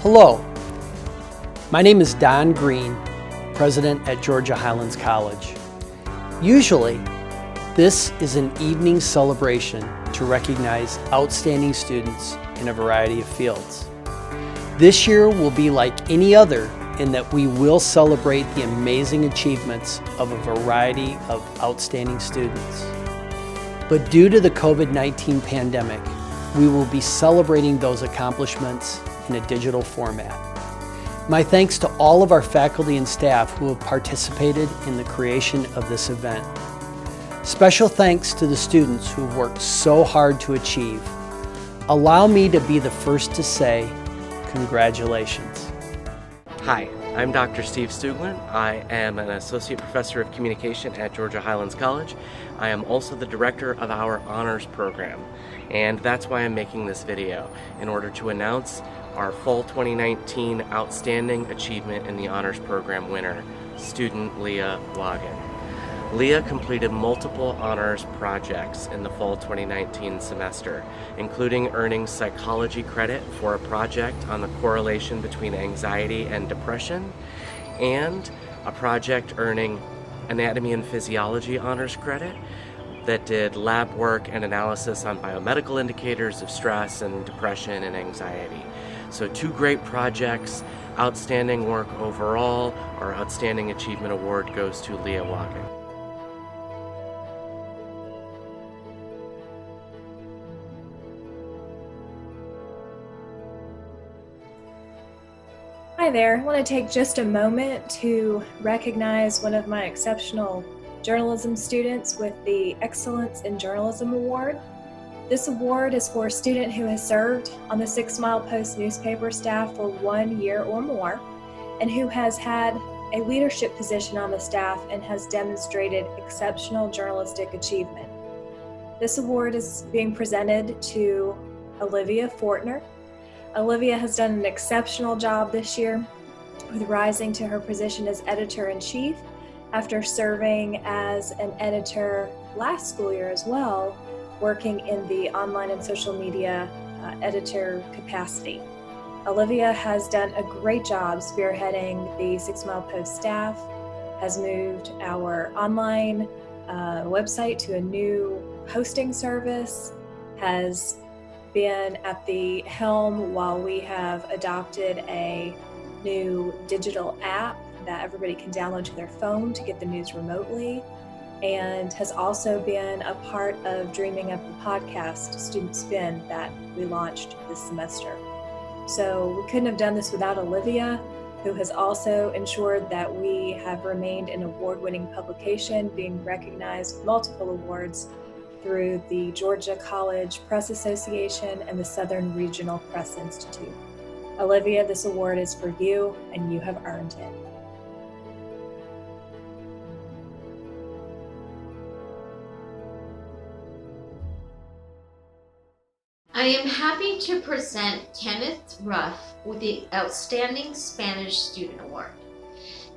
Hello, my name is Don Green, President at Georgia Highlands College. Usually, this is an evening celebration to recognize outstanding students in a variety of fields. This year will be like any other in that we will celebrate the amazing achievements of a variety of outstanding students. But due to the COVID-19 pandemic, we will be celebrating those accomplishments in a digital format. My thanks to all of our faculty and staff who have participated in the creation of this event. Special thanks to the students who've worked so hard to achieve. Allow me to be the first to say, congratulations. Hi, I'm Dr. Steve Stuglin. I am an Associate Professor of Communication at Georgia Highlands College. I am also the Director of our Honors Program, and that's why I'm making this video, in order to announce our Fall 2019 Outstanding Achievement in the Honors Program winner, student Leah Wagen. Leah completed multiple honors projects in the Fall 2019 semester, including earning psychology credit for a project on the correlation between anxiety and depression, and a project earning anatomy and physiology honors credit that did lab work and analysis on biomedical indicators of stress and depression and anxiety. So 2 great projects, outstanding work overall. Our Outstanding Achievement Award goes to Leah Wagen. Hi there. I want to take just a moment to recognize one of my exceptional journalism students with the Excellence in Journalism Award. This award is for a student who has served on the 6 Mile Post newspaper staff for 1 year or more, and who has had a leadership position on the staff and has demonstrated exceptional journalistic achievement. This award is being presented to Olivia Fortner. Olivia has done an exceptional job this year with rising to her position as editor-in-chief after serving as an editor last school year as well, working in the online and social media editor capacity. Olivia has done a great job spearheading the 6 Mile Post staff, has moved our online website to a new hosting service, has been at the helm while we have adopted a new digital app that everybody can download to their phone to get the news remotely, and has also been a part of dreaming up the podcast Student Spin that we launched this semester. So we couldn't have done this without Olivia, who has also ensured that we have remained an award-winning publication, being recognized with multiple awards through the Georgia College Press Association and the Southern Regional Press Institute. Olivia, this award is for you, and you have earned it. I am happy to present Kenneth Ruff with the Outstanding Spanish Student Award.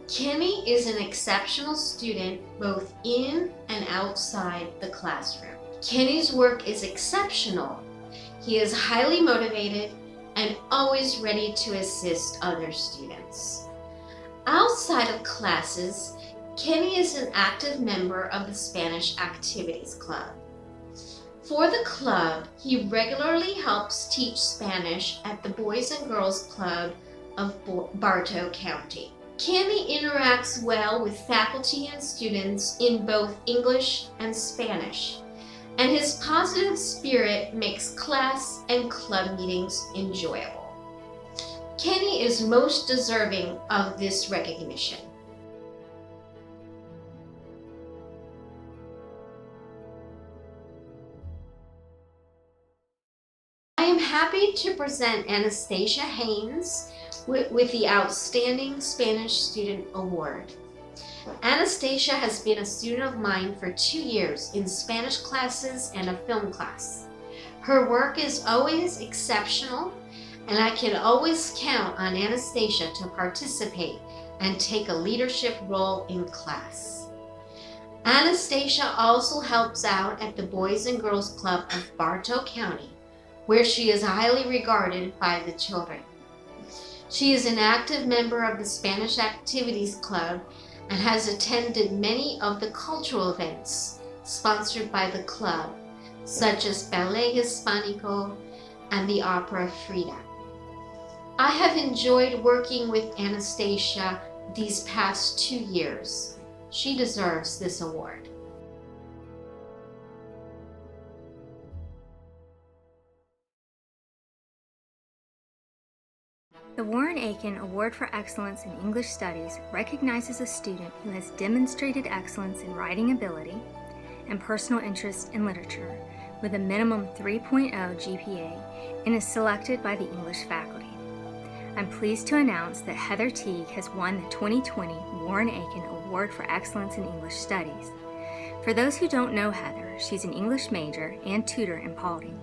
Kenny is an exceptional student both in and outside the classroom. Kenny's work is exceptional. He is highly motivated and always ready to assist other students. Outside of classes, Kenny is an active member of the Spanish Activities Club. For the club, he regularly helps teach Spanish at the Boys and Girls Club of Bartow County. Kenny interacts well with faculty and students in both English and Spanish, and his positive spirit makes class and club meetings enjoyable. Kenny is most deserving of this recognition. I am happy to present Anastasia Haynes with the Outstanding Spanish Student Award. Anastasia has been a student of mine for 2 years in Spanish classes and a film class. Her work is always exceptional, and I can always count on Anastasia to participate and take a leadership role in class. Anastasia also helps out at the Boys and Girls Club of Bartow County, where she is highly regarded by the children. She is an active member of the Spanish Activities Club and has attended many of the cultural events sponsored by the club, such as Ballet Hispanico and the Opera Frida. I have enjoyed working with Anastasia these past 2 years. She deserves this award. The Warren Aiken Award for Excellence in English Studies recognizes a student who has demonstrated excellence in writing ability and personal interest in literature with a minimum 3.0 GPA and is selected by the English faculty. I'm pleased to announce that Heather Teague has won the 2020 Warren Aiken Award for Excellence in English Studies. For those who don't know Heather, she's an English major and tutor in Paulding.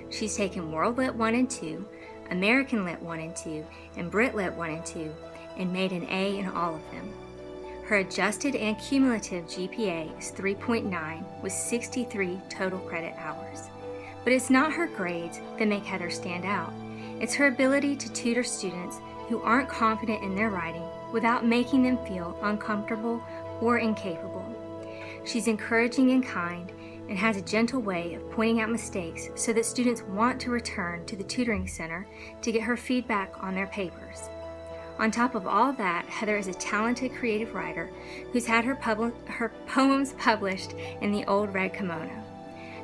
She's taken World Lit 1 and 2, American Lit 1 and 2, and Brit Lit 1 and 2, and made an A in all of them. Her adjusted and cumulative GPA is 3.9 with 63 total credit hours. But it's not her grades that make Heather stand out. It's her ability to tutor students who aren't confident in their writing without making them feel uncomfortable or incapable. She's encouraging and kind and has a gentle way of pointing out mistakes so that students want to return to the tutoring center to get her feedback on their papers. On top of all that, Heather is a talented creative writer who's had her poems published in the Old Red Kimono.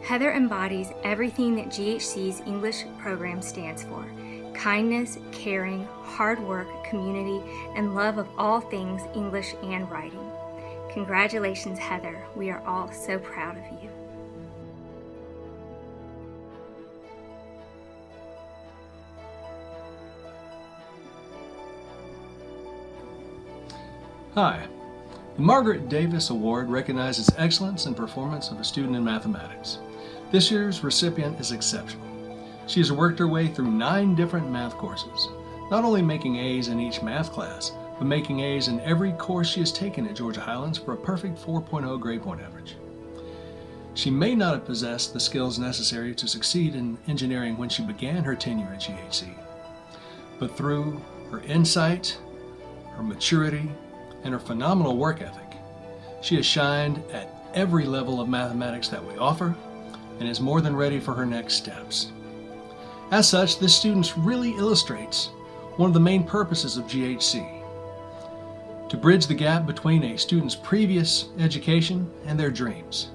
Heather embodies everything that GHC's English program stands for: kindness, caring, hard work, community, and love of all things English and writing. Congratulations, Heather. We are all so proud of you. Hi. The Margaret Davis Award recognizes excellence in performance of a student in mathematics. This year's recipient is exceptional. She has worked her way through 9 different math courses, not only making A's in each math class, but making A's in every course she has taken at Georgia Highlands for a perfect 4.0 grade point average. She may not have possessed the skills necessary to succeed in engineering when she began her tenure at GHC, but through her insight, her maturity, and her phenomenal work ethic, she has shined at every level of mathematics that we offer and is more than ready for her next steps. As such, this student really illustrates one of the main purposes of GHC: to bridge the gap between a student's previous education and their dreams.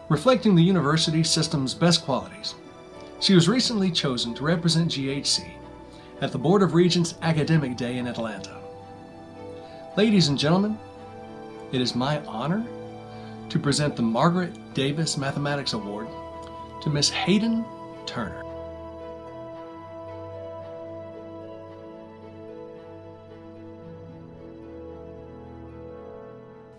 Reflecting the university system's best qualities, she was recently chosen to represent GHC at the Board of Regents Academic Day in Atlanta. Ladies and gentlemen, it is my honor to present the Margaret Davis Mathematics Award to Miss Hayden Turner.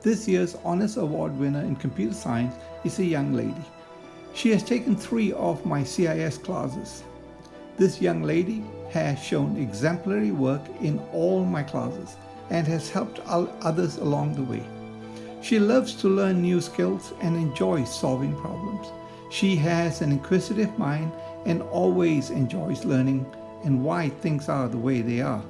This year's Honors Award winner in Computer Science is a young lady. She has taken 3 of my CIS classes. This young lady has shown exemplary work in all my classes and has helped others along the way. She loves to learn new skills and enjoys solving problems. She has an inquisitive mind and always enjoys learning and why things are the way they are.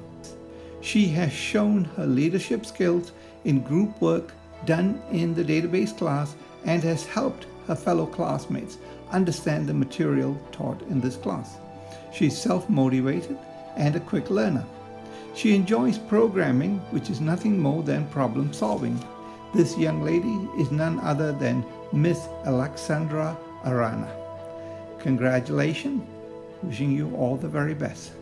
She has shown her leadership skills in group work done in the database class and has helped her fellow classmates understand the material taught in this class. She is self-motivated and a quick learner. She enjoys programming, which is nothing more than problem solving. This young lady is none other than Miss Alexandra Arana. Congratulations. Wishing you all the very best.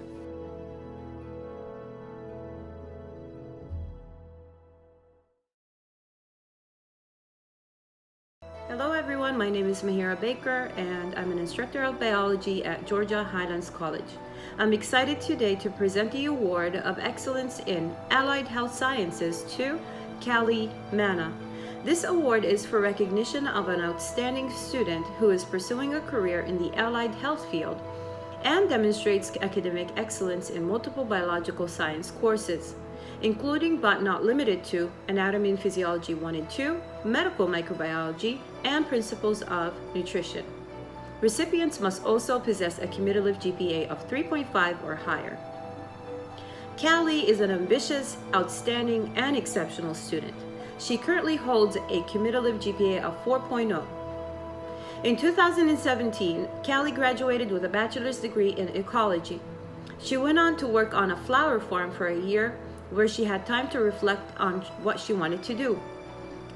Hello everyone, my name is Mahira Baker and I'm an instructor of biology at Georgia Highlands College. I'm excited today to present the Award of Excellence in Allied Health Sciences to Callie Manna. This award is for recognition of an outstanding student who is pursuing a career in the allied health field and demonstrates academic excellence in multiple biological science courses, including but not limited to Anatomy and Physiology 1 and 2, Medical Microbiology, and Principles of Nutrition. Recipients must also possess a cumulative GPA of 3.5 or higher. Callie is an ambitious, outstanding, and exceptional student. She currently holds a cumulative GPA of 4.0. In 2017, Callie graduated with a bachelor's degree in ecology. She went on to work on a flower farm for a year, where she had time to reflect on what she wanted to do.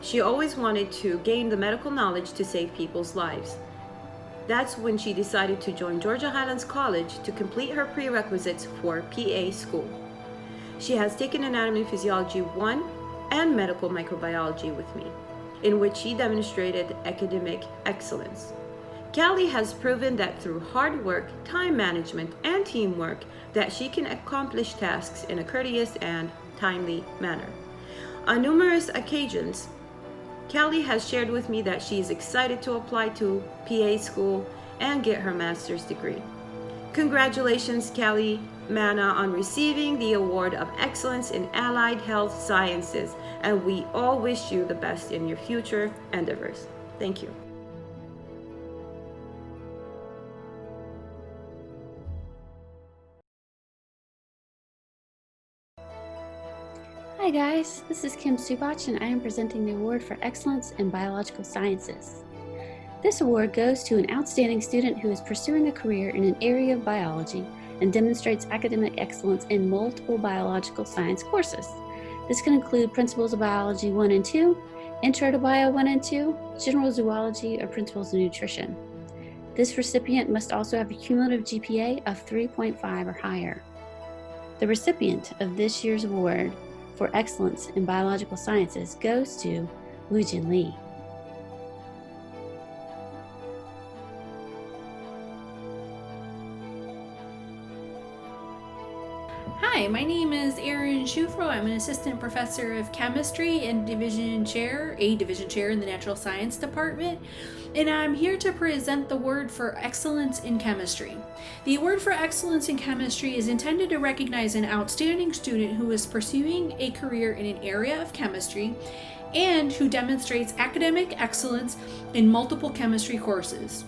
She always wanted to gain the medical knowledge to save people's lives. That's when she decided to join Georgia Highlands College to complete her prerequisites for PA school. She has taken Anatomy and Physiology 1 and Medical Microbiology with me, in which she demonstrated academic excellence. Callie has proven that through hard work, time management, and teamwork, that she can accomplish tasks in a courteous and timely manner. On numerous occasions, Callie has shared with me that she is excited to apply to PA school and get her master's degree. Congratulations, Callie Manna, on receiving the Award of Excellence in Allied Health Sciences, and we all wish you the best in your future endeavors. Thank you. Hi guys, this is Kim Subach and I am presenting the Award for Excellence in Biological Sciences. This award goes to an outstanding student who is pursuing a career in an area of biology and demonstrates academic excellence in multiple biological science courses. This can include Principles of Biology 1 and 2, Intro to Bio 1 and 2, General Zoology, or Principles of Nutrition. This recipient must also have a cumulative GPA of 3.5 or higher. The recipient of this year's award for excellence in biological sciences goes to Woojin Lee. Hi, my name is Erin Schufro. I'm an assistant professor of chemistry and division chair in the natural science department, and I'm here to present the award for excellence in chemistry. The award for excellence in chemistry is intended to recognize an outstanding student who is pursuing a career in an area of chemistry and who demonstrates academic excellence in multiple chemistry courses.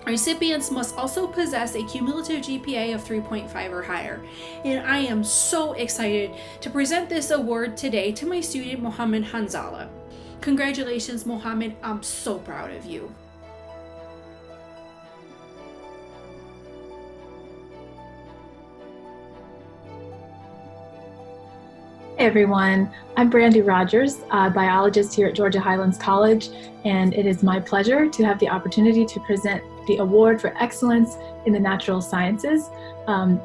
Recipients must also possess a cumulative GPA of 3.5 or higher. And I am so excited to present this award today to my student, Mohammed Hanzala. Congratulations, Mohammed. I'm so proud of you. Hey everyone, I'm Brandy Rogers, a biologist here at Georgia Highlands College, and it is my pleasure to have the opportunity to present the Award for Excellence in the Natural Sciences.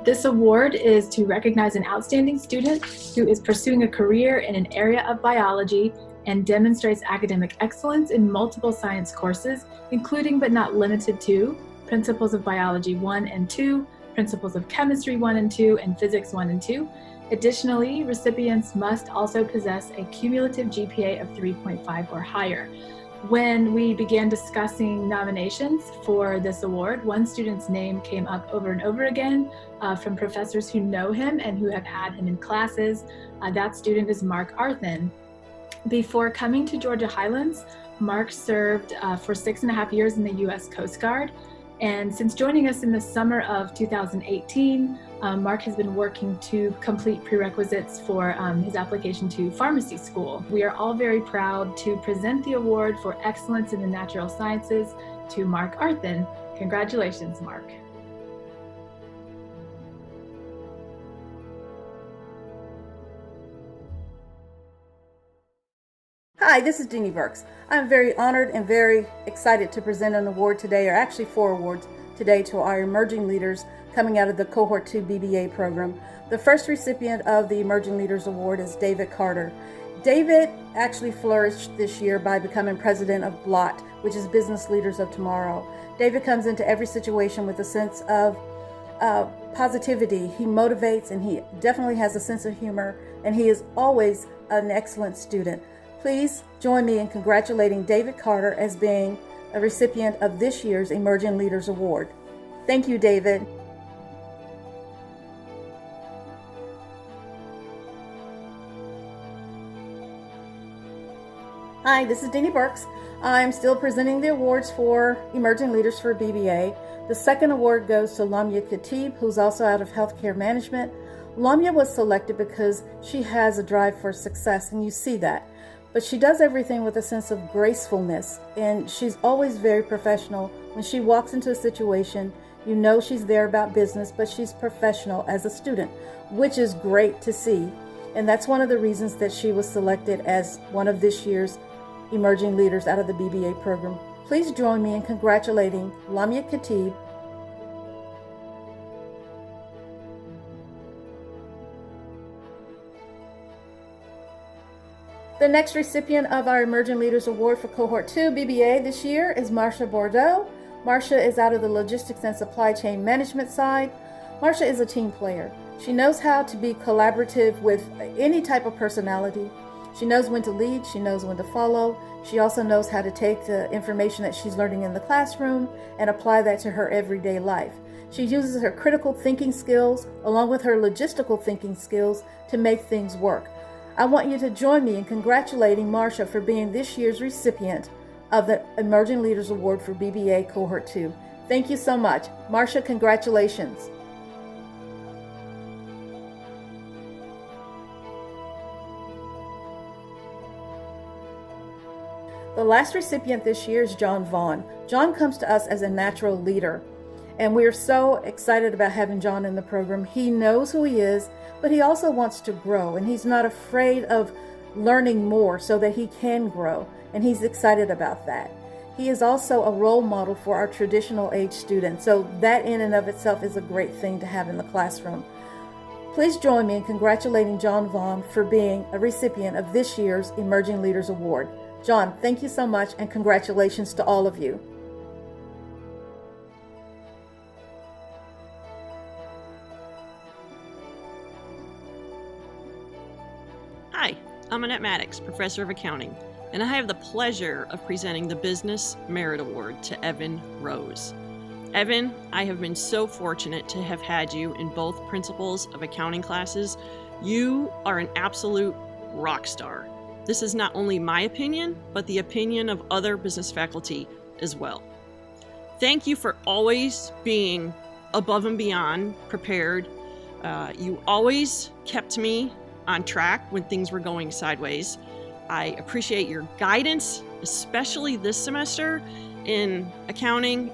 This award is to recognize an outstanding student who is pursuing a career in an area of biology and demonstrates academic excellence in multiple science courses, including but not limited to Principles of Biology 1 and 2, Principles of Chemistry 1 and 2, and Physics 1 and 2. Additionally, recipients must also possess a cumulative GPA of 3.5 or higher. When we began discussing nominations for this award, one student's name came up over and over again from professors who know him and who have had him in classes. That student is Mark Arthen. Before coming to Georgia Highlands, Mark served for 6.5 years in the U.S. Coast Guard. And since joining us in the summer of 2018, Mark has been working to complete prerequisites for his application to pharmacy school. We are all very proud to present the award for excellence in the natural sciences to Mark Arthen. Congratulations, Mark. Hi, this is Jeannie Burks. I'm very honored and very excited to present an award today, or actually 4 awards today, to our emerging leaders coming out of the Cohort 2 BBA program. The first recipient of the Emerging Leaders Award is David Carter. David actually flourished this year by becoming president of BLOT, which is Business Leaders of Tomorrow. David comes into every situation with a sense of positivity. He motivates, and he definitely has a sense of humor, and he is always an excellent student. Please join me in congratulating David Carter as being a recipient of this year's Emerging Leaders Award. Thank you, David. Hi, this is Deanie Burks. I'm still presenting the awards for Emerging Leaders for BBA. The second award goes to Lamia Khatib, who's also out of Healthcare Management. Lamia was selected because she has a drive for success, and you see that. But she does everything with a sense of gracefulness, and she's always very professional. When she walks into a situation, you know she's there about business, but she's professional as a student, which is great to see. And that's one of the reasons that she was selected as one of this year's emerging leaders out of the BBA program. Please join me in congratulating Lamia Khatib. The next recipient of our Emerging Leaders Award for Cohort 2 BBA this year is Marsha Bordeaux. Marsha is out of the logistics and supply chain management side. Marsha is a team player. She knows how to be collaborative with any type of personality. She knows when to lead, she knows when to follow. She also knows how to take the information that she's learning in the classroom and apply that to her everyday life. She uses her critical thinking skills along with her logistical thinking skills to make things work. I want you to join me in congratulating Marsha for being this year's recipient of the Emerging Leaders Award for BBA Cohort 2. Thank you so much. Marsha, congratulations. The last recipient this year is John Vaughn. John comes to us as a natural leader, and we are so excited about having John in the program. He knows who he is, but he also wants to grow, and he's not afraid of learning more so that he can grow, and he's excited about that. He is also a role model for our traditional age students, so that in and of itself is a great thing to have in the classroom. Please join me in congratulating John Vaughn for being a recipient of this year's Emerging Leaders Award. John, thank you so much, and congratulations to all of you. Hi, I'm Annette Maddox, Professor of Accounting, and I have the pleasure of presenting the Business Merit Award to Evan Rose. Evan, I have been so fortunate to have had you in both Principles of Accounting classes. You are an absolute rock star. This is not only my opinion, but the opinion of other business faculty as well. Thank you for always being above and beyond prepared. You always kept me on track when things were going sideways. I appreciate your guidance, especially this semester in accounting.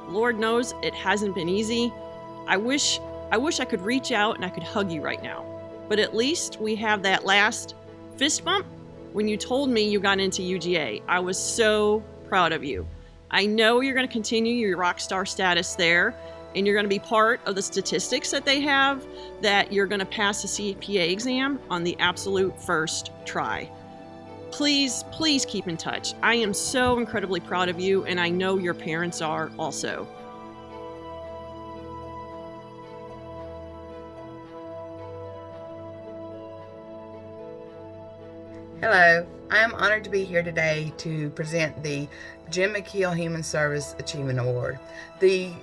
Lord knows it hasn't been easy. I wish I could reach out and I could hug you right now. But at least we have that last fist bump when you told me you got into UGA. I was so proud of you. I know you're going to continue your rock star status there, and you're going to be part of the statistics that they have, that you're going to pass the CPA exam on the absolute first try. Please, please keep in touch. I am so incredibly proud of you, and I know your parents are also. Hello, I am honored to be here today to present the Jim McKeel Human Service Achievement Award. The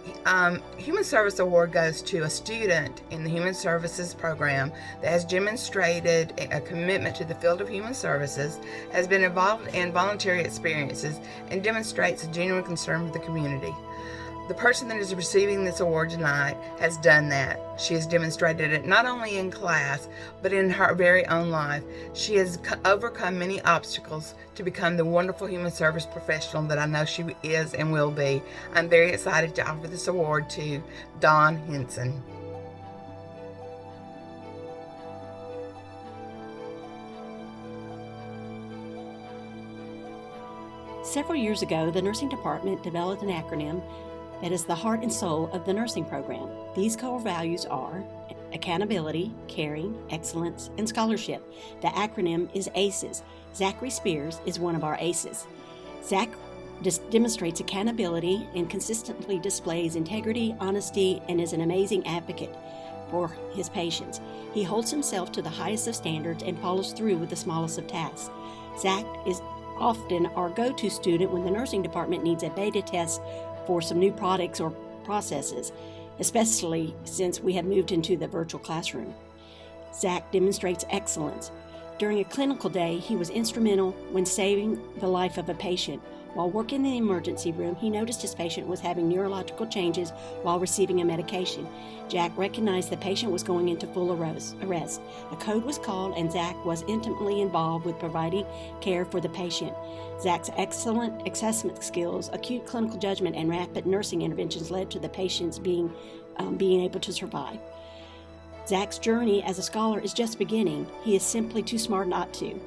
Human Service Award goes to a student in the Human Services program that has demonstrated a commitment to the field of human services, has been involved in voluntary experiences, and demonstrates a genuine concern with the community. The person that is receiving this award tonight has done that. She has demonstrated it not only in class, but in her very own life. She has overcome many obstacles to become the wonderful human service professional that I know she is and will be. I'm very excited to offer this award to Dawn Henson. Several years ago, the nursing department developed an acronym that is the heart and soul of the nursing program. These core values are accountability, caring, excellence, and scholarship. The acronym is ACES. Zachary Spears is one of our ACES. Zach demonstrates accountability and consistently displays integrity, honesty, and is an amazing advocate for his patients. He holds himself to the highest of standards and follows through with the smallest of tasks. Zach is often our go-to student when the nursing department needs a beta test for some new products or processes, especially since we have moved into the virtual classroom. Zach demonstrates excellence. During a clinical day, he was instrumental when saving the life of a patient. While working in the emergency room, he noticed his patient was having neurological changes while receiving a medication. Jack recognized the patient was going into full arrest. A code was called, and Zach was intimately involved with providing care for the patient. Zach's excellent assessment skills, acute clinical judgment, and rapid nursing interventions led to the patients being able to survive. Zach's journey as a scholar is just beginning. He is simply too smart not to.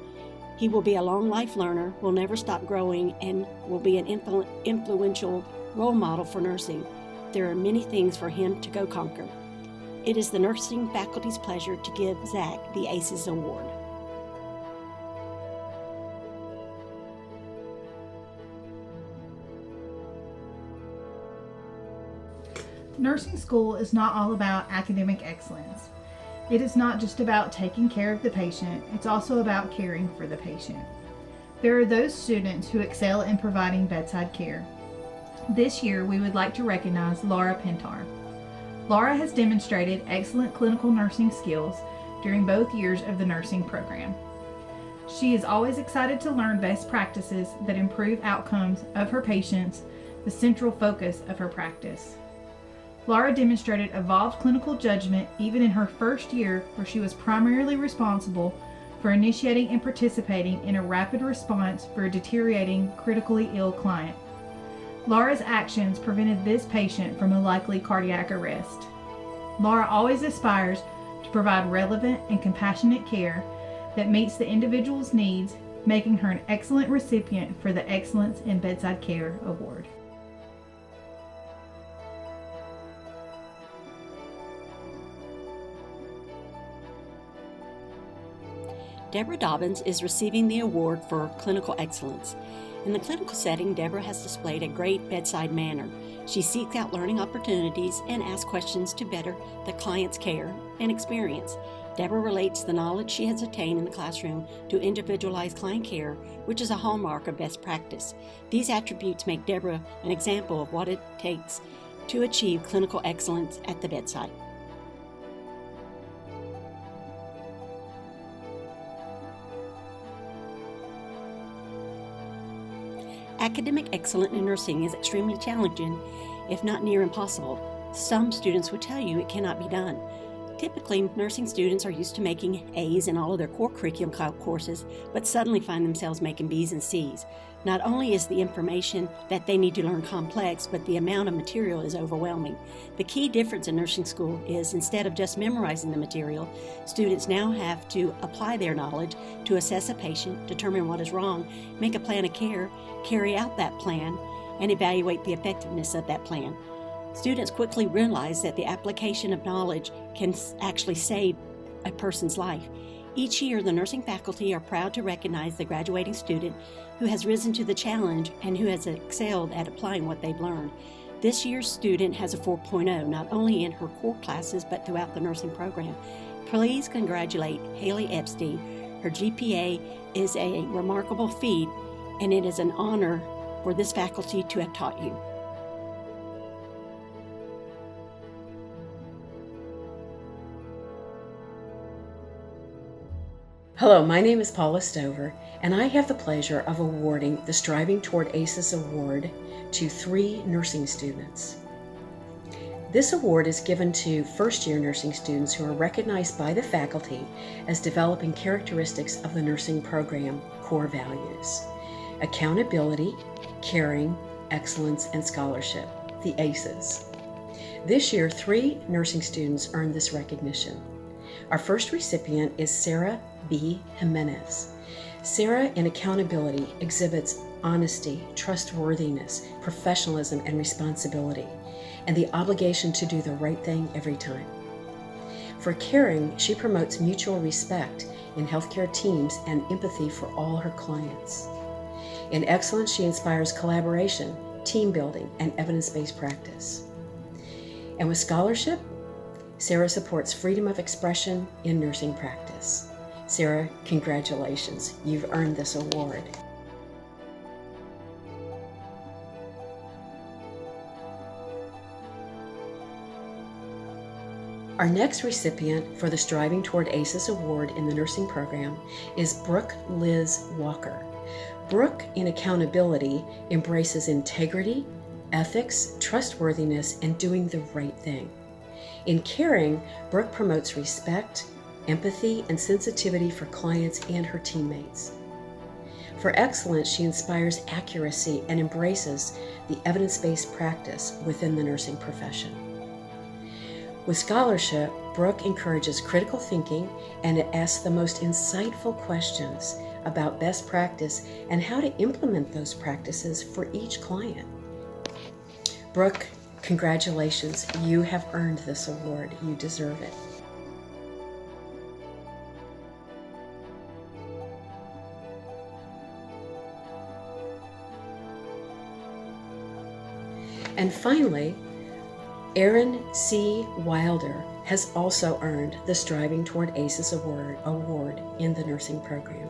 He will be a long life learner, will never stop growing, and will be an influential role model for nursing. There are many things for him to go conquer. It is the nursing faculty's pleasure to give Zach the ACES Award. Nursing school is not all about academic excellence. It is not just about taking care of the patient, it's also about caring for the patient. There are those students who excel in providing bedside care. This year, we would like to recognize Laura Pintar. Laura has demonstrated excellent clinical nursing skills during both years of the nursing program. She is always excited to learn best practices that improve outcomes of her patients, the central focus of her practice. Laura demonstrated evolved clinical judgment even in her first year, where she was primarily responsible for initiating and participating in a rapid response for a deteriorating, critically ill client. Laura's actions prevented this patient from a likely cardiac arrest. Laura always aspires to provide relevant and compassionate care that meets the individual's needs, making her an excellent recipient for the Excellence in Bedside Care Award. Deborah Dobbins is receiving the award for clinical excellence. In the clinical setting, Deborah has displayed a great bedside manner. She seeks out learning opportunities and asks questions to better the client's care and experience. Deborah relates the knowledge she has attained in the classroom to individualized client care, which is a hallmark of best practice. These attributes make Deborah an example of what it takes to achieve clinical excellence at the bedside. Academic excellence in nursing is extremely challenging, if not near impossible. Some students would tell you it cannot be done. Typically, nursing students are used to making A's in all of their core curriculum courses, but suddenly find themselves making B's and C's. Not only is the information that they need to learn complex, but the amount of material is overwhelming. The key difference in nursing school is, instead of just memorizing the material, students now have to apply their knowledge to assess a patient, determine what is wrong, make a plan of care, carry out that plan, and evaluate the effectiveness of that plan. Students quickly realize that the application of knowledge can actually save a person's life. Each year, the nursing faculty are proud to recognize the graduating student who has risen to the challenge and who has excelled at applying what they've learned. This year's student has a 4.0, not only in her core classes, but throughout the nursing program. Please congratulate Haley Epstein. Her GPA is a remarkable feat, and it is an honor for this faculty to have taught you. Hello, my name is Paula Stover, and I have the pleasure of awarding the Striving Toward ACES Award to 3 nursing students. This award is given to first-year nursing students who are recognized by the faculty as developing characteristics of the nursing program core values: accountability, caring, excellence, and scholarship, the ACES. This year, 3 nursing students earned this recognition. Our first recipient is Sarah B. Jimenez. Sarah, in accountability, exhibits honesty, trustworthiness, professionalism, and responsibility, and the obligation to do the right thing every time. For caring, she promotes mutual respect in healthcare teams and empathy for all her clients. In excellence, she inspires collaboration, team building, and evidence-based practice. And with scholarship, Sarah supports freedom of expression in nursing practice. Sarah, congratulations. You've earned this award. Our next recipient for the Striving Toward ACES Award in the nursing program is Brooke Liz Walker. Brooke, in accountability, embraces integrity, ethics, trustworthiness, and doing the right thing. In caring, Brooke promotes respect, empathy, and sensitivity for clients and her teammates. For excellence, she inspires accuracy and embraces the evidence-based practice within the nursing profession. With scholarship, Brooke encourages critical thinking and asks the most insightful questions about best practice and how to implement those practices for each client. Brooke, congratulations. You have earned this award. You deserve it. And finally, Erin C. Wilder has also earned the Striving Toward ACES award in the nursing program.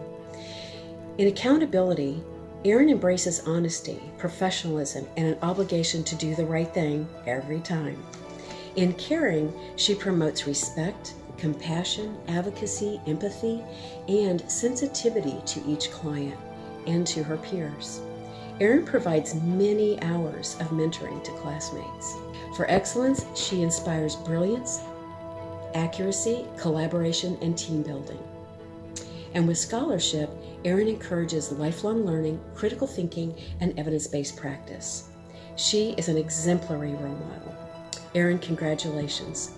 In accountability, Erin embraces honesty, professionalism, and an obligation to do the right thing every time. In caring, she promotes respect, compassion, advocacy, empathy, and sensitivity to each client and to her peers. Erin provides many hours of mentoring to classmates. For excellence, she inspires brilliance, accuracy, collaboration, and team building. And with scholarship, Erin encourages lifelong learning, critical thinking, and evidence-based practice. She is an exemplary role model. Erin, congratulations.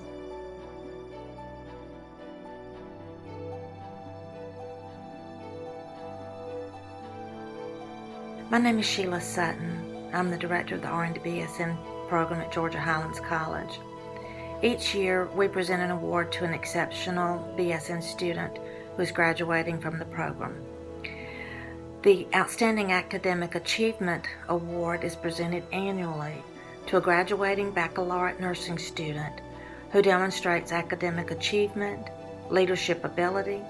My name is Sheila Sutton. I'm the director of the RN to BSN program at Georgia Highlands College. Each year, we present an award to an exceptional BSN student who is graduating from the program. The Outstanding Academic Achievement Award is presented annually to a graduating baccalaureate nursing student who demonstrates academic achievement, leadership ability,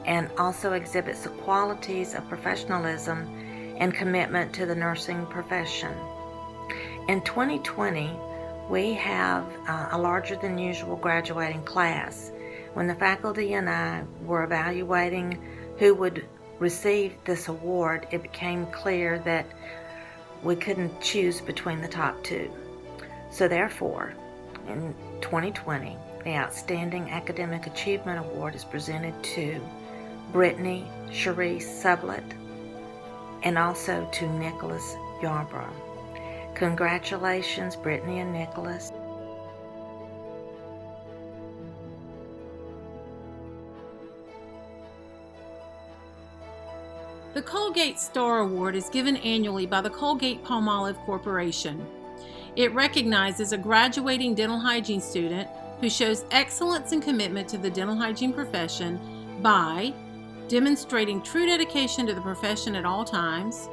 and also exhibits the qualities of professionalism and commitment to the nursing profession. In 2020, we have a larger than usual graduating class. When the faculty and I were evaluating who would receive this award, it became clear that we couldn't choose between the top two. So therefore, in 2020, the Outstanding Academic Achievement Award is presented to Brittany Cherise Sublett and also to Nicholas Yarbrough. Congratulations, Brittany and Nicholas. The Colgate Star Award is given annually by the Colgate-Palmolive Corporation. It recognizes a graduating dental hygiene student who shows excellence and commitment to the dental hygiene profession by demonstrating true dedication to the profession at all times,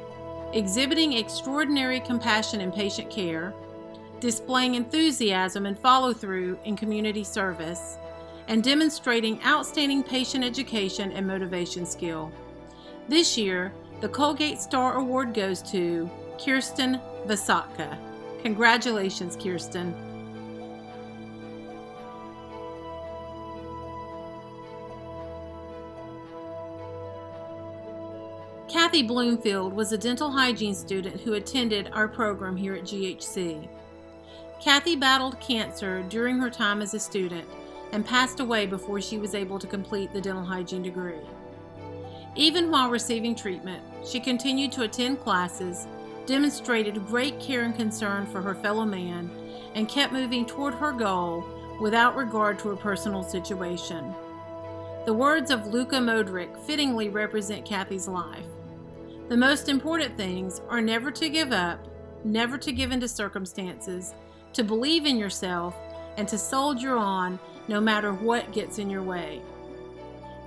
exhibiting extraordinary compassion in patient care, displaying enthusiasm and follow-through in community service, and demonstrating outstanding patient education and motivation skill. This year, the Colgate Star Award goes to Kirsten Vasatka. Congratulations, Kirsten. Kathy Bloomfield was a dental hygiene student who attended our program here at GHC. Kathy battled cancer during her time as a student and passed away before she was able to complete the dental hygiene degree. Even while receiving treatment, she continued to attend classes, demonstrated great care and concern for her fellow man, and kept moving toward her goal without regard to her personal situation. The words of Luka Modric fittingly represent Kathy's life. The most important things are never to give up, never to give in to circumstances, to believe in yourself, and to soldier on no matter what gets in your way.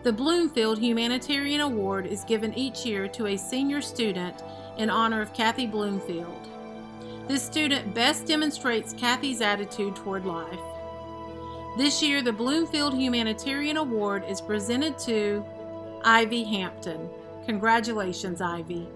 The Bloomfield Humanitarian Award is given each year to a senior student in honor of Kathy Bloomfield. This student best demonstrates Kathy's attitude toward life. This year, the Bloomfield Humanitarian Award is presented to Ivy Hampton. Congratulations, Ivy.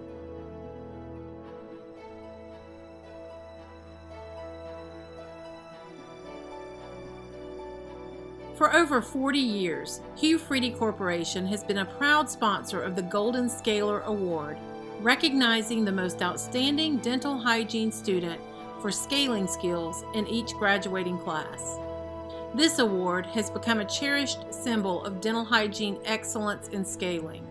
For over 40 years, Hugh Freedy Corporation has been a proud sponsor of the Golden Scalar Award, recognizing the most outstanding dental hygiene student for scaling skills in each graduating class. This award has become a cherished symbol of dental hygiene excellence in scaling.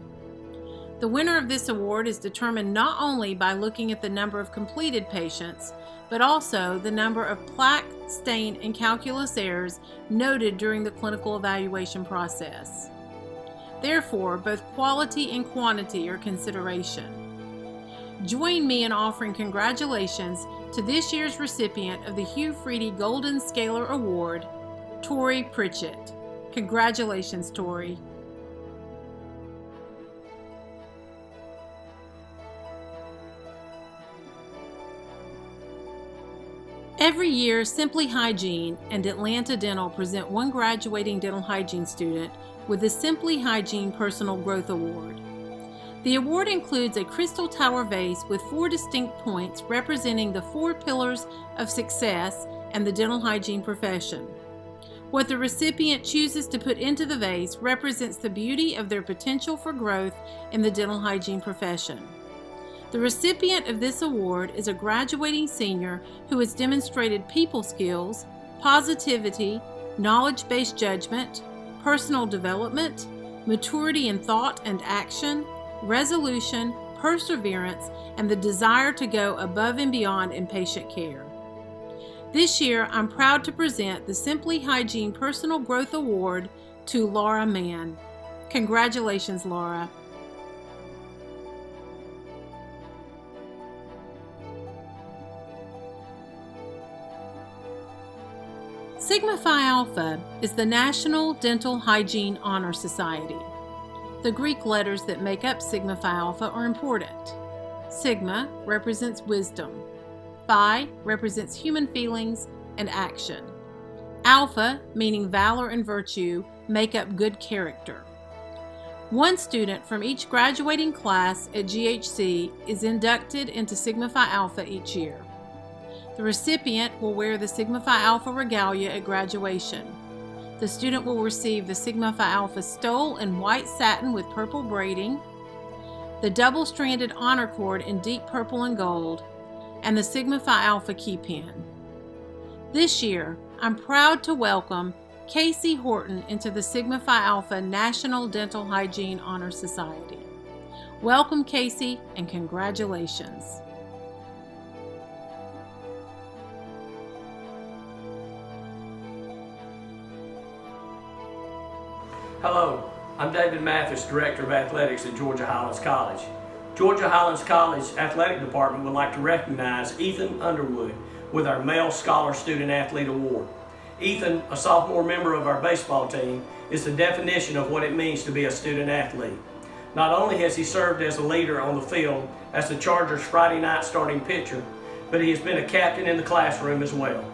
The winner of this award is determined not only by looking at the number of completed patients, but also the number of plaque, stain, and calculus errors noted during the clinical evaluation process. Therefore, both quality and quantity are consideration. Join me in offering congratulations to this year's recipient of the Hugh Freedy Golden Scaler Award, Tori Pritchett. Congratulations, Tori. Every year, Simply Hygiene and Atlanta Dental present one graduating dental hygiene student with the Simply Hygiene Personal Growth Award. The award includes a crystal tower vase with 4 distinct points representing the 4 pillars of success and the dental hygiene profession. What the recipient chooses to put into the vase represents the beauty of their potential for growth in the dental hygiene profession. The recipient of this award is a graduating senior who has demonstrated people skills, positivity, knowledge-based judgment, personal development, maturity in thought and action, resolution, perseverance, and the desire to go above and beyond in patient care. This year, I'm proud to present the Simply Hygiene Personal Growth Award to Laura Mann. Congratulations, Laura. Sigma Phi Alpha is the National Dental Hygiene Honor Society. The Greek letters that make up Sigma Phi Alpha are important. Sigma represents wisdom. Phi represents human feelings and action. Alpha, meaning valor and virtue, make up good character. One student from each graduating class at GHC is inducted into Sigma Phi Alpha each year. The recipient will wear the Sigma Phi Alpha regalia at graduation. The student will receive the Sigma Phi Alpha stole in white satin with purple braiding, the double-stranded honor cord in deep purple and gold, and the Sigma Phi Alpha key pin. This year, I'm proud to welcome Casey Horton into the Sigma Phi Alpha National Dental Hygiene Honor Society. Welcome, Casey, and congratulations. Hello, I'm David Mathis, Director of Athletics at Georgia Highlands College. Georgia Highlands College Athletic Department would like to recognize Ethan Underwood with our Male Scholar Student Athlete Award. Ethan, a sophomore member of our baseball team, is the definition of what it means to be a student athlete. Not only has he served as a leader on the field as the Chargers' Friday night starting pitcher, but he has been a captain in the classroom as well,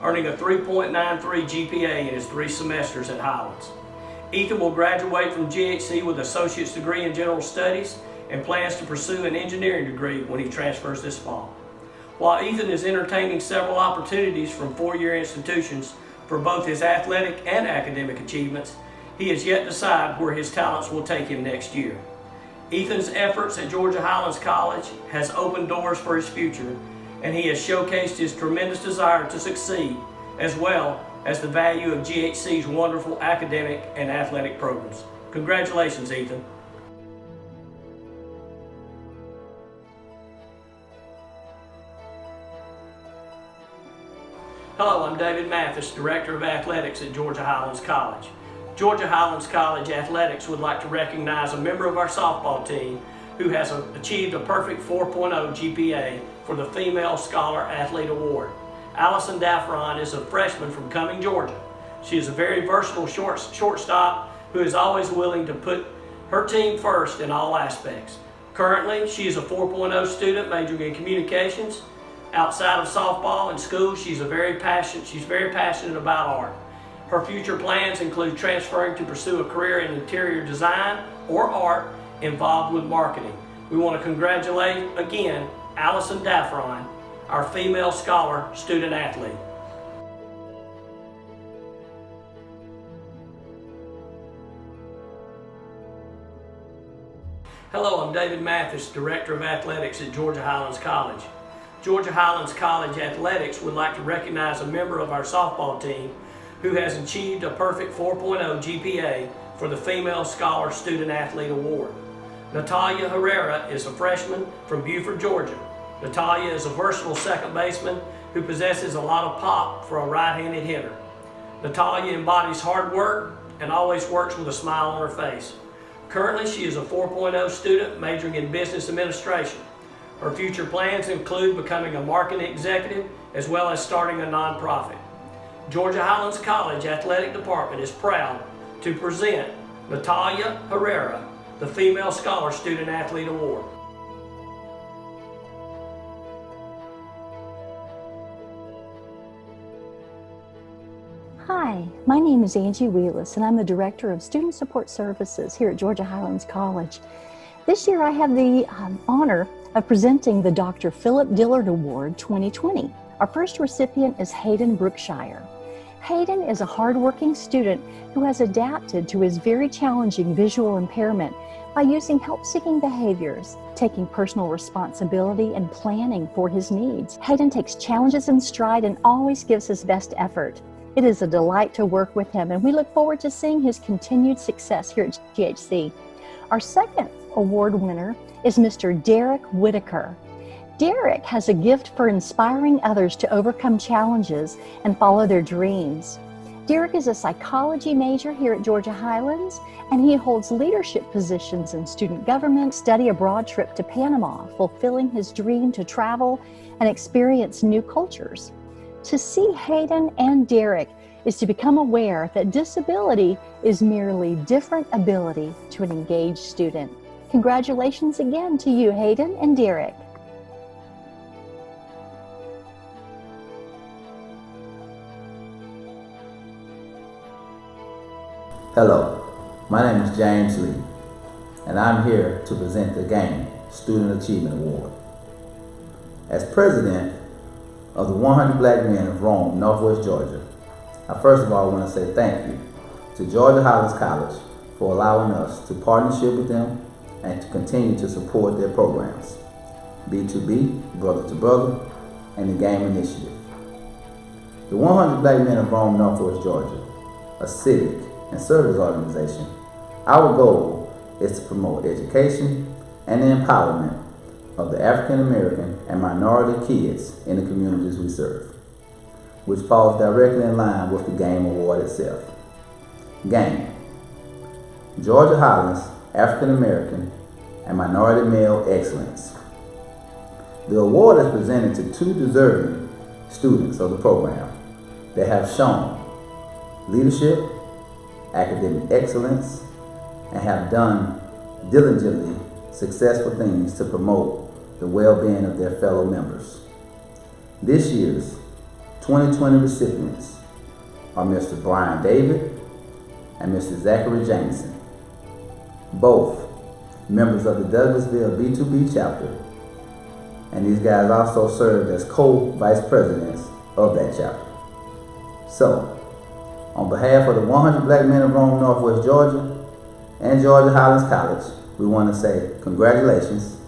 earning a 3.93 GPA in his 3 semesters at Highlands. Ethan will graduate from GHC with an associate's degree in general studies and plans to pursue an engineering degree when he transfers this fall. While Ethan is entertaining several opportunities from 4-year institutions for both his athletic and academic achievements, he has yet to decide where his talents will take him next year. Ethan's efforts at Georgia Highlands College has opened doors for his future, and he has showcased his tremendous desire to succeed, as well as the value of GHC's wonderful academic and athletic programs. Congratulations, Ethan. Hello, I'm David Mathis, Director of Athletics at Georgia Highlands College. Georgia Highlands College Athletics would like to recognize a member of our softball team who has achieved a perfect 4.0 GPA for the Female Scholar Athlete Award. Allison Daffron is a freshman from Cumming, Georgia. She is a very versatile shortstop who is always willing to put her team first in all aspects. Currently, she is a 4.0 student majoring in communications. Outside of softball and school, she's very passionate about art. Her future plans include transferring to pursue a career in interior design or art involved with marketing. We want to congratulate again Allison Daffron, our Female Scholar Student Athlete. Hello, I'm David Mathis, Director of Athletics at Georgia Highlands College. Georgia Highlands College Athletics would like to recognize a member of our softball team who has achieved a perfect 4.0 GPA for the Female Scholar Student Athlete Award. Natalia Herrera is a freshman from Buford, Georgia. Natalia is a versatile second baseman who possesses a lot of pop for a right-handed hitter. Natalia embodies hard work and always works with a smile on her face. Currently, she is a 4.0 student majoring in business administration. Her future plans include becoming a marketing executive as well as starting a nonprofit. Georgia Highlands College Athletic Department is proud to present Natalia Herrera the Female Scholar Student Athlete Award. Hi, my name is Angie Wheelis, and I'm the Director of Student Support Services here at Georgia Highlands College. This year I have the honor of presenting the Dr. Philip Dillard Award 2020. Our first recipient is Hayden Brookshire. Hayden is a hardworking student who has adapted to his very challenging visual impairment by using help-seeking behaviors, taking personal responsibility, and planning for his needs. Hayden takes challenges in stride and always gives his best effort. It is a delight to work with him, and we look forward to seeing his continued success here at GHC. Our second award winner is Mr. Derek Whitaker. Derek has a gift for inspiring others to overcome challenges and follow their dreams. Derek is a psychology major here at Georgia Highlands, and he holds leadership positions in student government, study abroad trip to Panama, fulfilling his dream to travel and experience new cultures. To see Hayden and Derek is to become aware that disability is merely different ability to an engaged student. Congratulations again to you, Hayden and Derek. Hello, my name is James Lee, and I'm here to present the GAIN Student Achievement Award. As president of the 100 Black Men of Rome, Northwest Georgia, I first of all want to say thank you to Georgia Highlands College for allowing us to partnership with them and to continue to support their programs, B2B, Brother to Brother, and the GAIN Initiative. The 100 Black Men of Rome, Northwest Georgia, a civic and service organization, our goal is to promote education and the empowerment of the African American and minority kids in the communities we serve, which falls directly in line with the GAIN Award itself. GAIN, Georgia Highlands African American and Minority Male Excellence. The award is presented to two deserving students of the program that have shown leadership, academic excellence, and have done diligently successful things to promote the well-being of their fellow members. This year's 2020 recipients are Mr. Brian David and Mr. Zachary Jameson, both members of the Douglasville B2B chapter, and these guys also served as co-vice presidents of that chapter. So, on behalf of the 100 Black Men of Rome, Northwest Georgia, and Georgia Highlands College, we want to say congratulations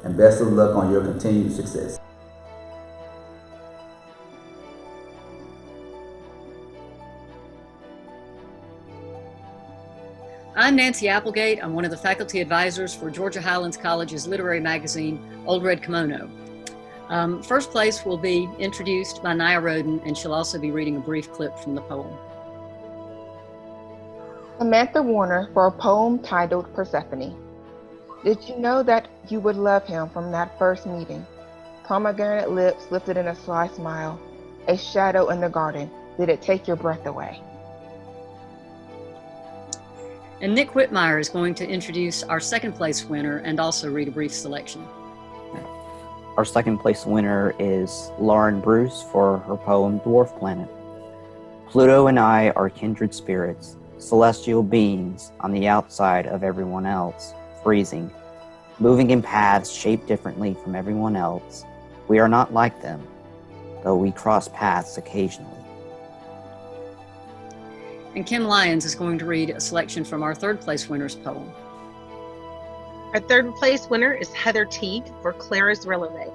and best of luck on your continued success. I'm Nancy Applegate. I'm one of the faculty advisors for Georgia Highlands College's literary magazine, Old Red Kimono. First place will be introduced by Naya Roden, and she'll also be reading a brief clip from the poem. Samantha Warner for a poem titled Persephone. Did you know that you would love him from that first meeting? Pomegranate lips lifted in a sly smile, a shadow in the garden. Did it take your breath away? And Nick Whitmire is going to introduce our second place winner and also read a brief selection. Our second place winner is Lauren Bruce for her poem Dwarf Planet. Pluto and I are kindred spirits, celestial beings on the outside of everyone else, freezing, moving in paths shaped differently from everyone else. We are not like them, though we cross paths occasionally. And Kim Lyons is going to read a selection from our third place winner's poem. Our third place winner is Heather Teague for Clara's Releve.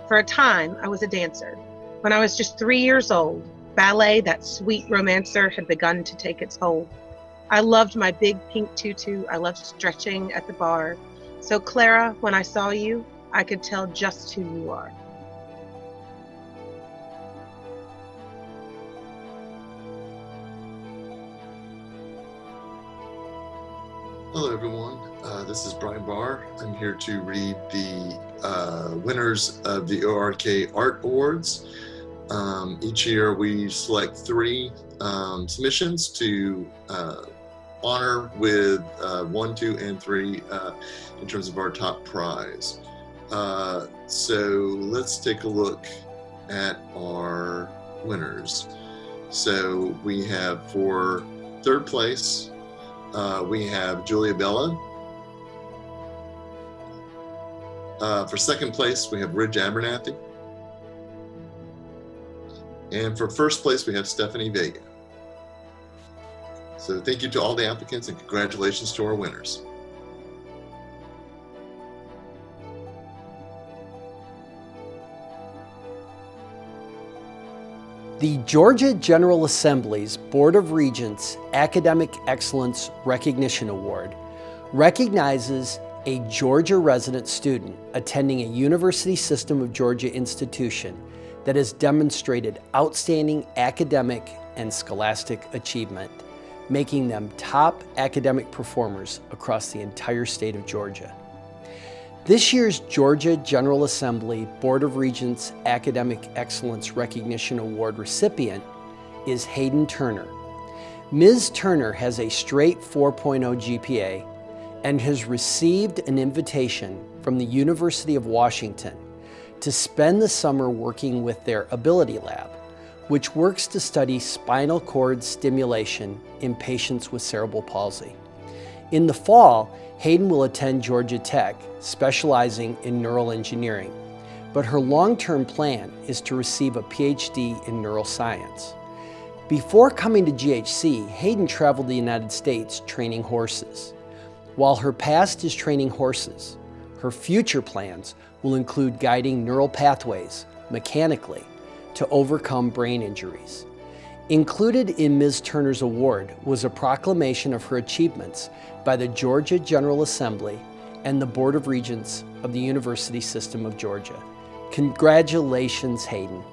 For a time, I was a dancer. When I was just 3 years old, ballet, that sweet romancer, had begun to take its hold. I loved my big pink tutu. I loved stretching at the bar. So Clara, when I saw you, I could tell just who you are. Hello everyone, this is Brian Barr. I'm here to read the winners of the ORK Art Awards. Each year we select 3 submissions to honor with 1, 2, and 3 in terms of our top prize. So let's take a look at our winners. So we have for third place, we have Julia Bella. For second place, we have Ridge Abernathy. And for first place, we have Stephanie Vega. So thank you to all the applicants and congratulations to our winners. The Georgia General Assembly's Board of Regents Academic Excellence Recognition Award recognizes a Georgia resident student attending a University System of Georgia institution that has demonstrated outstanding academic and scholastic achievement, making them top academic performers across the entire state of Georgia. This year's Georgia General Assembly Board of Regents Academic Excellence Recognition Award recipient is Hayden Turner. Ms. Turner has a straight 4.0 GPA and has received an invitation from the University of Washington to spend the summer working with their Ability Lab, which works to study spinal cord stimulation in patients with cerebral palsy. In the fall, Hayden will attend Georgia Tech, specializing in neural engineering, but her long-term plan is to receive a PhD in neuroscience. Before coming to GHC, Hayden traveled the United States training horses. While her past is training horses, her future plans will include guiding neural pathways mechanically to overcome brain injuries. Included in Ms. Turner's award was a proclamation of her achievements by the Georgia General Assembly and the Board of Regents of the University System of Georgia. Congratulations, Hayden.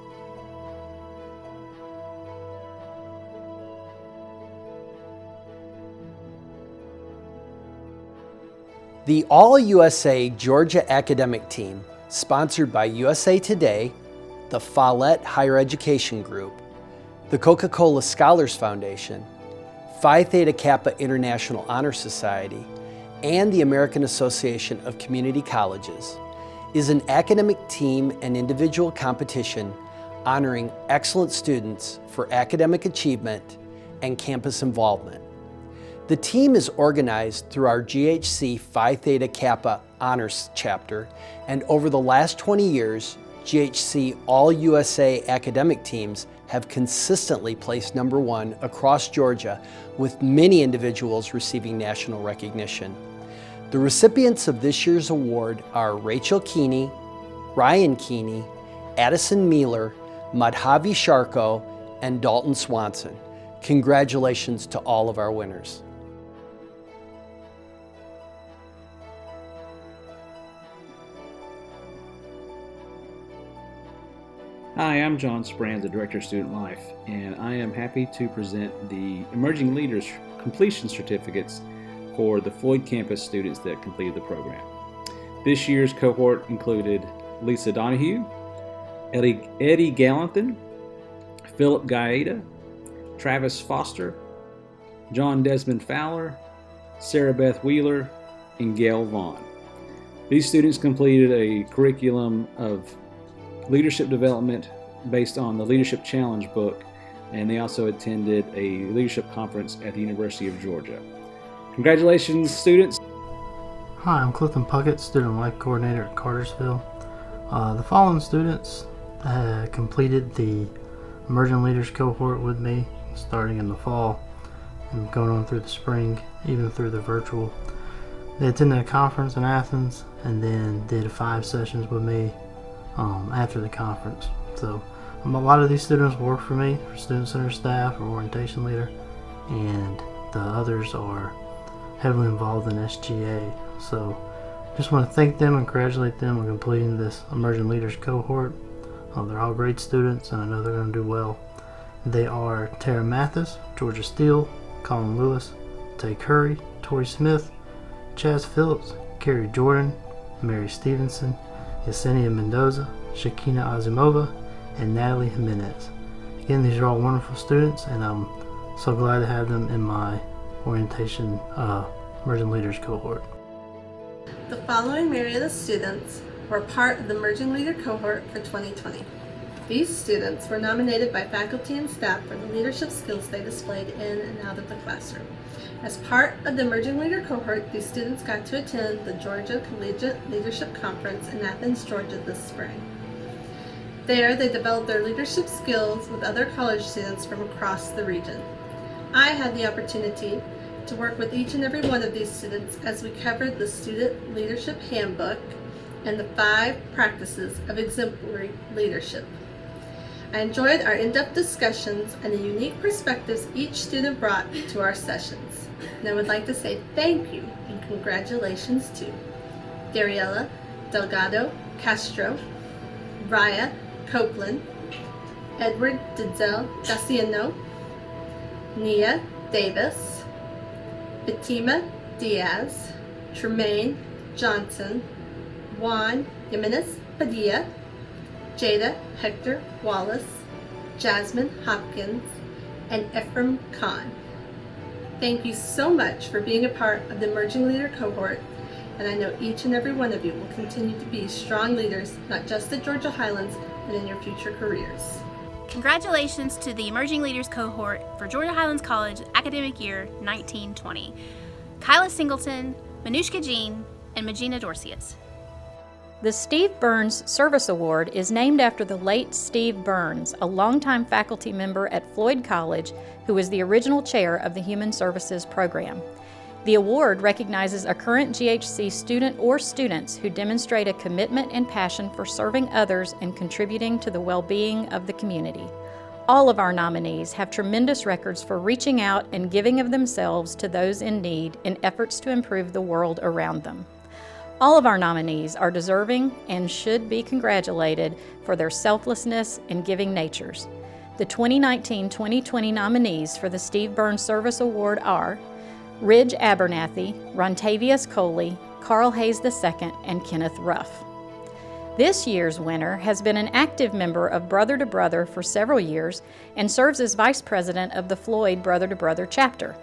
The All-USA Georgia Academic Team, sponsored by USA Today, the Follett Higher Education Group, the Coca-Cola Scholars Foundation, Phi Theta Kappa International Honor Society, and the American Association of Community Colleges, is an academic team and individual competition honoring excellent students for academic achievement and campus involvement. The team is organized through our GHC Phi Theta Kappa Honors Chapter, and over the last 20 years, GHC All-USA academic teams have consistently placed #1 across Georgia, with many individuals receiving national recognition. The recipients of this year's award are Rachel Keeney, Ryan Keeney, Addison Mealer, Madhavi Sharko, and Dalton Swanson. Congratulations to all of our winners. Hi, I'm John Sprand, the Director of Student Life, and I am happy to present the Emerging Leaders Completion Certificates for the Floyd campus students that completed the program. This year's cohort included Lisa Donahue, Eddie Gallanton, Philip Gaeta, Travis Foster, John Desmond Fowler, Sarah Beth Wheeler, and Gail Vaughn. These students completed a curriculum of leadership development based on the Leadership Challenge book, and they also attended a leadership conference at the University of Georgia. Congratulations, students. Hi, I'm Clifton Puckett, Student Life Coordinator at Cartersville. The following students completed the Emerging Leaders cohort with me, starting in the fall and going on through the spring, even through the virtual. They attended a conference in Athens and then did 5 sessions with me after the conference. So a lot of these students work for me, for Student Center staff or orientation leader, and the others are heavily involved in SGA. So just want to thank them and congratulate them on completing this Emerging Leaders cohort. They're all great students, and I know they're going to do well. They are Tara Mathis, Georgia Steele, Colin Lewis, Tay Curry, Tori Smith, Chaz Phillips, Carrie Jordan, Mary Stevenson, Yesenia Mendoza, Shakina Azimova, and Natalie Jimenez. Again, these are all wonderful students, and I'm so glad to have them in my orientation Emerging Leaders cohort. The following Marietta students were part of the Emerging Leader cohort for 2020. These students were nominated by faculty and staff for the leadership skills they displayed in and out of the classroom. As part of the Emerging Leader cohort, these students got to attend the Georgia Collegiate Leadership Conference in Athens, Georgia this spring. There, they developed their leadership skills with other college students from across the region. I had the opportunity to work with each and every one of these students as we covered the Student Leadership Handbook and the 5 practices of exemplary leadership. I enjoyed our in-depth discussions and the unique perspectives each student brought to our sessions. And I would like to say thank you and congratulations to Dariella Delgado Castro, Raya Copeland, Edward Denzel Daciano, Nia Davis, Fatima Diaz, Tremaine Johnson, Juan Jimenez Padilla, Jada Hector Wallace, Jasmine Hopkins, and Ephraim Khan. Thank you so much for being a part of the Emerging Leader cohort, and I know each and every one of you will continue to be strong leaders, not just at Georgia Highlands, but in your future careers. Congratulations to the Emerging Leaders cohort for Georgia Highlands College academic year 1920. Kyla Singleton, Manushka Jean, and Magina Dorcius. The Steve Burns Service Award is named after the late Steve Burns, a longtime faculty member at Floyd College who was the original chair of the Human Services program. The award recognizes a current GHC student or students who demonstrate a commitment and passion for serving others and contributing to the well-being of the community. All of our nominees have tremendous records for reaching out and giving of themselves to those in need in efforts to improve the world around them. All of our nominees are deserving and should be congratulated for their selflessness and giving natures. The 2019-2020 nominees for the Steve Burns Service Award are Ridge Abernathy, Rontavius Coley, Carl Hayes II, and Kenneth Ruff. This year's winner has been an active member of Brother to Brother for several years and serves as Vice President of the Floyd Brother to Brother chapter.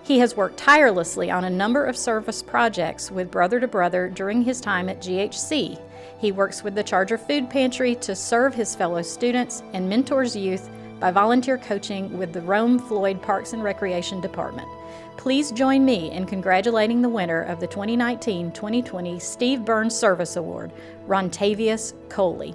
He has worked tirelessly on a number of service projects with Brother to Brother during his time at GHC. He works with the Charger Food Pantry to serve his fellow students and mentors youth by volunteer coaching with the Rome Floyd Parks and Recreation Department. Please join me in congratulating the winner of the 2019-2020 Steve Burns Service Award, Rontavius Coley.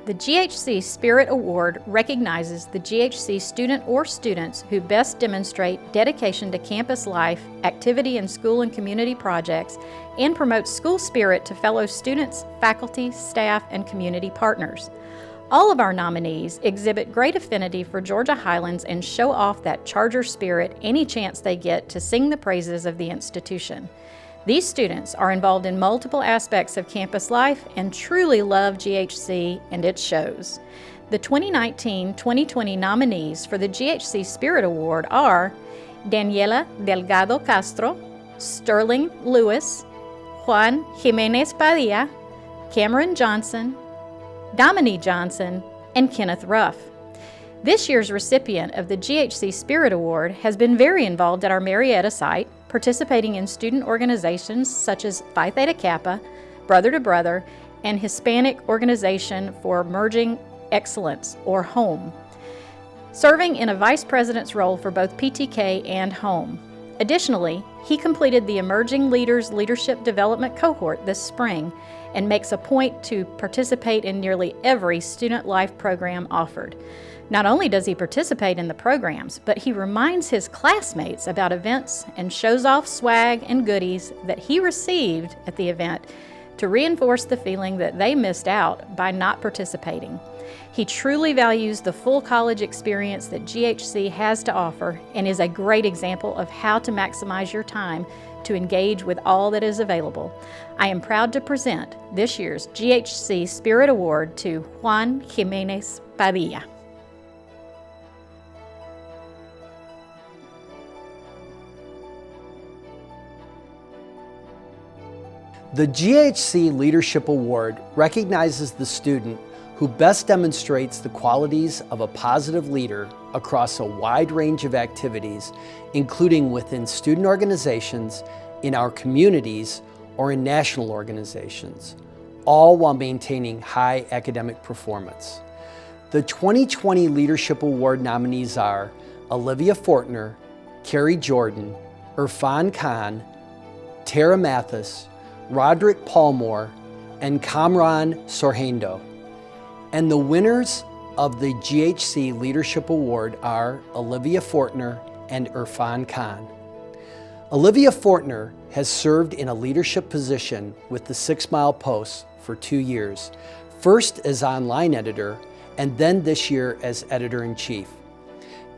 The GHC Spirit Award recognizes the GHC student or students who best demonstrate dedication to campus life, activity in school and community projects, and promote school spirit to fellow students, faculty, staff, and community partners. All of our nominees exhibit great affinity for Georgia Highlands and show off that Charger spirit any chance they get to sing the praises of the institution. These students are involved in multiple aspects of campus life and truly love GHC, and it shows. The 2019-2020 nominees for the GHC Spirit Award are Daniela Delgado Castro, Sterling Lewis, Juan Jimenez Padilla, Cameron Johnson, Dominique Johnson, and Kenneth Ruff. This year's recipient of the GHC Spirit Award has been very involved at our Marietta site, participating in student organizations such as Phi Theta Kappa, Brother to Brother, and Hispanic Organization for Emerging Excellence, or HOME, serving in a vice president's role for both PTK and HOME. Additionally, He completed the Emerging Leaders Leadership Development Cohort this spring and makes a point to participate in nearly every student life program offered. Not only does he participate in the programs, but he reminds his classmates about events and shows off swag and goodies that he received at the event to reinforce the feeling that they missed out by not participating. He truly values the full college experience that GHC has to offer and is a great example of how to maximize your time to engage with all that is available. I am proud to present this year's GHC Spirit Award to Juan Jimenez Padilla. The GHC Leadership Award recognizes the student who best demonstrates the qualities of a positive leader across a wide range of activities, including within student organizations, in our communities, or in national organizations, all while maintaining high academic performance. The 2020 Leadership Award nominees are Olivia Fortner, Carrie Jordan, Irfan Khan, Tara Mathis, Roderick Palmore, and Kamran Sorhendo. And the winners of the GHC Leadership Award are Olivia Fortner and Irfan Khan. Olivia Fortner has served in a leadership position with the 6 Mile Post for 2 years, first as online editor and then this year as editor-in-chief.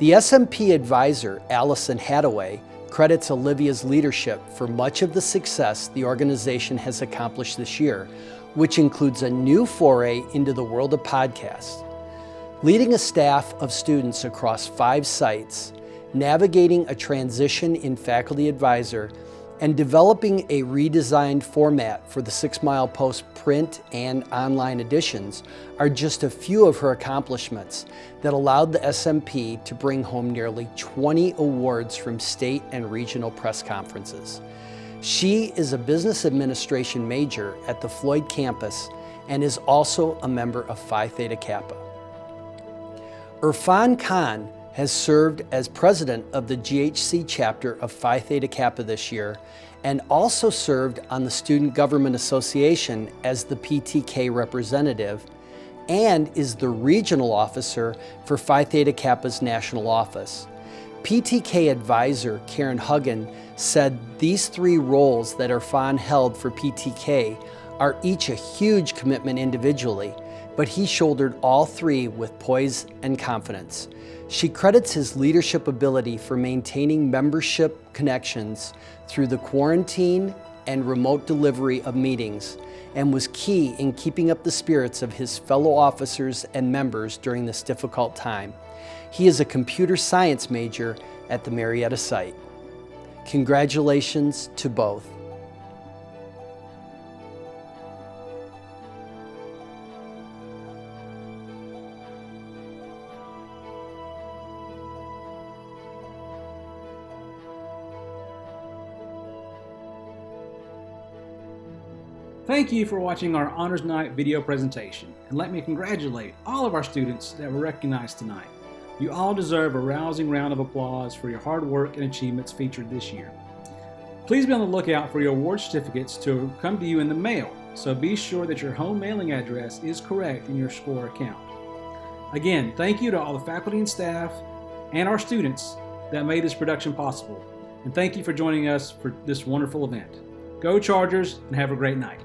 The SMP advisor, Allison Hathaway, credits Olivia's leadership for much of the success the organization has accomplished this year, which includes a new foray into the world of podcasts. Leading a staff of students across 5 sites, navigating a transition in faculty advisor, and developing a redesigned format for the 6 Mile Post print and online editions are just a few of her accomplishments that allowed the SMP to bring home nearly 20 awards from state and regional press conferences. She is a business administration major at the Floyd campus and is also a member of Phi Theta Kappa. Irfan Khan has served as president of the GHC chapter of Phi Theta Kappa this year and also served on the Student Government Association as the PTK representative and is the regional officer for Phi Theta Kappa's national office. PTK advisor Karen Huggan said these 3 roles that Irfan held for PTK are each a huge commitment individually, but he shouldered all 3 with poise and confidence. She credits his leadership ability for maintaining membership connections through the quarantine and remote delivery of meetings, and was key in keeping up the spirits of his fellow officers and members during this difficult time. He is a computer science major at the Marietta site. Congratulations to both. Thank you for watching our Honors Night video presentation, and let me congratulate all of our students that were recognized tonight. You all deserve a rousing round of applause for your hard work and achievements featured this year. Please be on the lookout for your award certificates to come to you in the mail, so be sure that your home mailing address is correct in your SCORE account. Again, thank you to all the faculty and staff and our students that made this production possible, and thank you for joining us for this wonderful event. Go Chargers and have a great night.